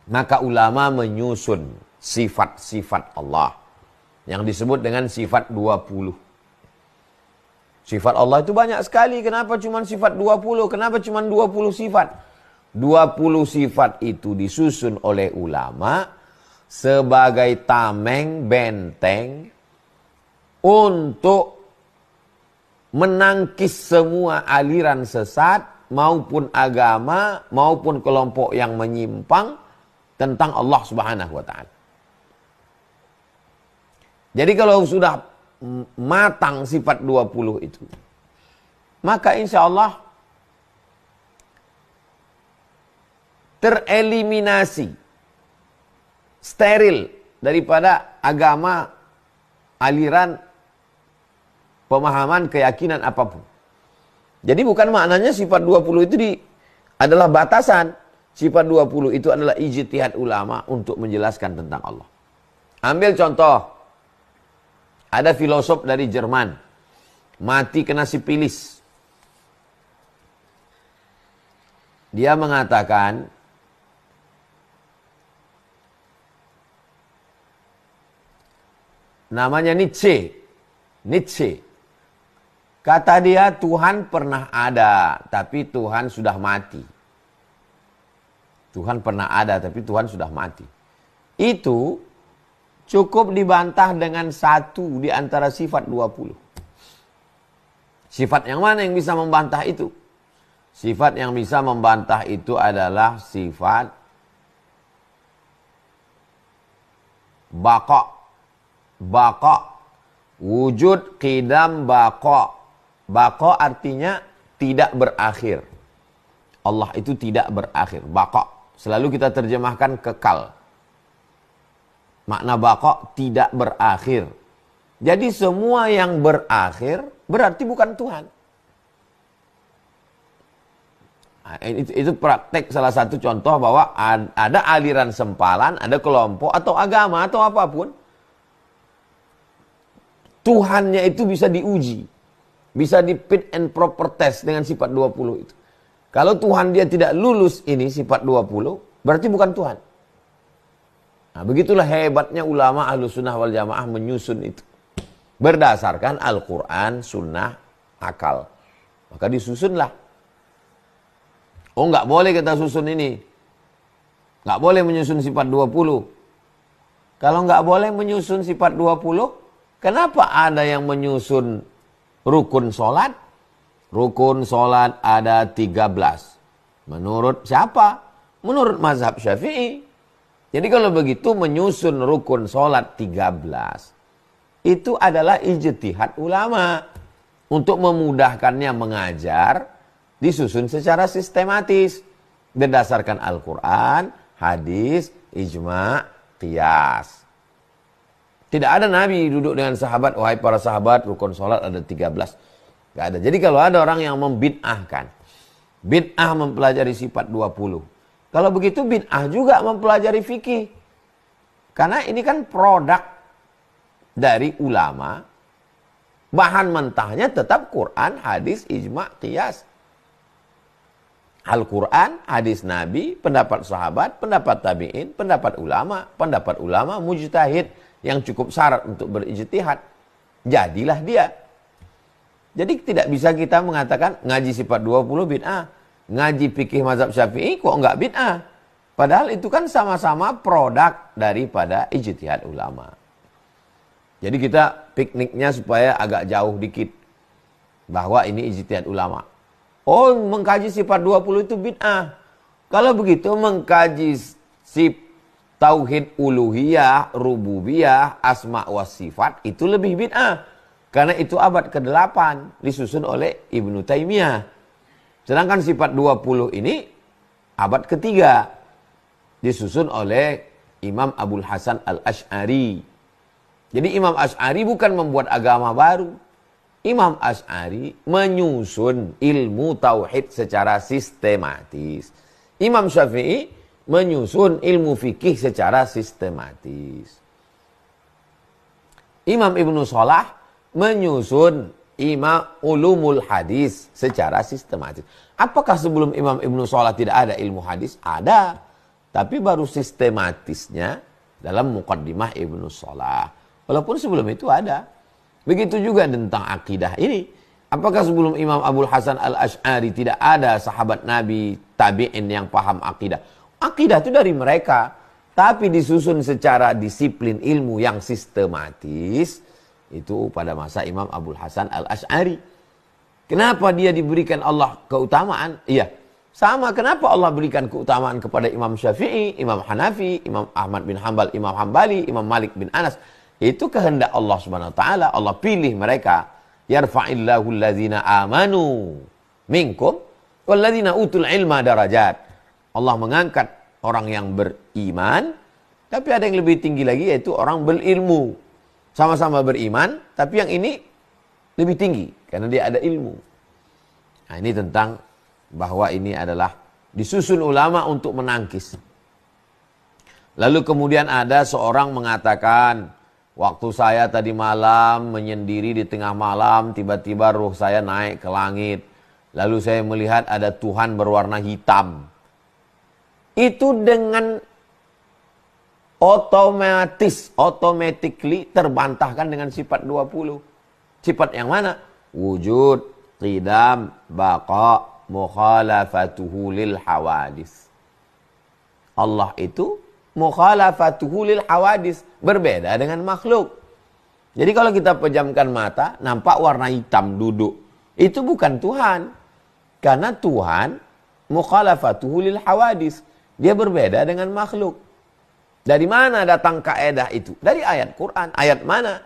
Maka ulama menyusun sifat-sifat Allah yang disebut dengan sifat 20. Sifat Allah itu banyak sekali. Kenapa cuma sifat 20? Kenapa cuma 20 sifat? 20 sifat itu disusun oleh ulama sebagai tameng benteng untuk menangkis semua aliran sesat maupun agama maupun kelompok yang menyimpang tentang Allah Subhanahu wa taala. Jadi kalau sudah matang sifat 20 itu, maka insya Allah tereliminasi, steril daripada agama, aliran, pemahaman, keyakinan apapun. Jadi bukan maknanya sifat 20 itu adalah batasan. Sifat 20 itu adalah ijtihad ulama untuk menjelaskan tentang Allah. Ambil contoh. Ada filosof dari Jerman. Mati kena sipilis. Dia mengatakan, namanya Nietzsche. Nietzsche. Kata dia, Tuhan pernah ada, tapi Tuhan sudah mati. Tuhan pernah ada, tapi Tuhan sudah mati. Itu cukup dibantah dengan satu di antara sifat 20. Sifat yang mana yang bisa membantah itu? Sifat yang bisa membantah itu adalah sifat baqa. Baqa. Wujud, qidam, baqa. Baqa artinya tidak berakhir. Allah itu tidak berakhir. Baqa. Selalu kita terjemahkan kekal. Makna baqa tidak berakhir. Jadi semua yang berakhir berarti bukan Tuhan. Nah, itu praktek salah satu contoh bahwa ada aliran sempalan, ada kelompok atau agama atau apapun. Tuhannya itu bisa diuji. Bisa di fit and proper test dengan sifat 20 itu. Kalau Tuhan dia tidak lulus ini sifat 20, berarti bukan Tuhan. Nah, begitulah hebatnya ulama Ahlussunnah wal Jamaah menyusun itu. Berdasarkan Al-Quran, Sunnah, akal. Maka disusunlah. Oh, nggak boleh kita susun ini. Nggak boleh menyusun sifat 20. Kalau nggak boleh menyusun sifat 20, kenapa ada yang menyusun rukun sholat? Rukun sholat ada 13. Menurut siapa? Menurut mazhab Syafi'i. Jadi kalau begitu menyusun rukun sholat 13. Itu adalah ijtihad ulama. Untuk memudahkannya mengajar, disusun secara sistematis. Berdasarkan Al-Quran, hadis, ijma', qiyas. Tidak ada Nabi duduk dengan sahabat, wahai para sahabat, rukun sholat ada 13. Gak ada. Jadi kalau ada orang yang membid'ahkan, bid'ah mempelajari sifat 20. Kalau begitu bid'ah juga mempelajari fikih. Karena ini kan produk dari ulama. Bahan mentahnya tetap Quran, hadis, ijma', qiyas. Al-Quran, hadis Nabi, pendapat sahabat, pendapat tabi'in, pendapat ulama mujtahid yang cukup syarat untuk berijtihad. Jadilah dia. Jadi tidak bisa kita mengatakan ngaji sifat 20 bid'ah. Ngaji fikih mazhab Syafi'i kok enggak bid'ah. Padahal itu kan sama-sama produk daripada ijtihad ulama. Jadi kita pikniknya supaya agak jauh dikit. Bahwa ini ijtihad ulama. Oh, mengkaji sifat 20 itu bid'ah. Kalau begitu mengkaji tauhid uluhiyah, rububiyah, asma wa sifat itu lebih bid'ah. Karena itu abad ke-8 disusun oleh Ibnu Taimiyah. Sedangkan sifat 20 ini abad ke-3 disusun oleh Imam Abul Hasan Al-Asy'ari. Jadi Imam Asy'ari bukan membuat agama baru. Imam Asy'ari menyusun ilmu tauhid secara sistematis. Imam Syafi'i menyusun ilmu fikih secara sistematis. Imam Ibnu Shalah menyusun ulumul hadis secara sistematis. Apakah sebelum Imam Ibnu Shalah tidak ada ilmu hadis? Ada. Tapi baru sistematisnya dalam Muqaddimah Ibnu Shalah. Walaupun sebelum itu ada. Begitu juga tentang akidah ini. Apakah sebelum Imam Abul Hasan Al-Asy'ari tidak ada sahabat Nabi tabi'in yang paham akidah? Akidah itu dari mereka. Tapi disusun secara disiplin ilmu yang sistematis. Itu pada masa Imam Abul Hasan Al-Asy'ari. Kenapa dia diberikan Allah keutamaan? Iya. Sama kenapa Allah berikan keutamaan kepada Imam Syafi'i, Imam Hanafi, Imam Ahmad bin Hanbal, Imam Hambali, Imam Malik bin Anas. Itu kehendak Allah Subhanahu wa taala. Allah pilih mereka. Yarfa'illahu allazina amanu minkum wallazina utul ilma darajat. Allah mengangkat orang yang beriman, tapi ada yang lebih tinggi lagi yaitu orang berilmu. Sama-sama beriman, tapi yang ini lebih tinggi karena dia ada ilmu. Nah, ini tentang bahwa ini adalah disusun ulama untuk menangkis. Lalu kemudian ada seorang mengatakan, waktu saya tadi malam menyendiri di tengah malam, tiba-tiba ruh saya naik ke langit. Lalu saya melihat ada Tuhan berwarna hitam. Itu dengan automatically terbantahkan dengan sifat 20. Sifat yang mana? Wujud, qidam, baqa, mukhalafatuhu lil hawadis. Allah itu mukhalafatuhu lil hawadis, berbeda dengan makhluk. Jadi kalau kita pejamkan mata, nampak warna hitam duduk. Itu bukan Tuhan. Karena Tuhan mukhalafatuhu lil hawadis. Dia berbeda dengan makhluk. Dari mana datang kaidah itu? Dari ayat Quran. Ayat mana?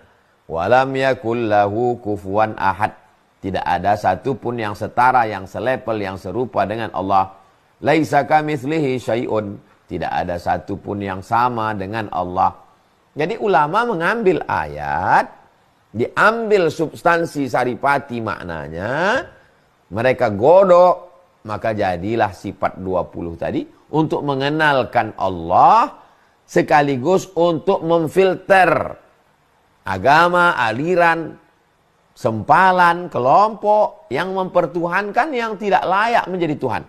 Walam yakul lahu kufuwan ahad. Tidak ada satupun yang setara, yang selepel, yang serupa dengan Allah. Laisa kamitslihi syai'un. Tidak ada satupun yang sama dengan Allah. Jadi ulama mengambil ayat, diambil substansi saripati maknanya, mereka godok, maka jadilah sifat 20 tadi untuk mengenalkan Allah, sekaligus untuk memfilter agama, aliran, sempalan, kelompok yang mempertuhankan yang tidak layak menjadi Tuhan.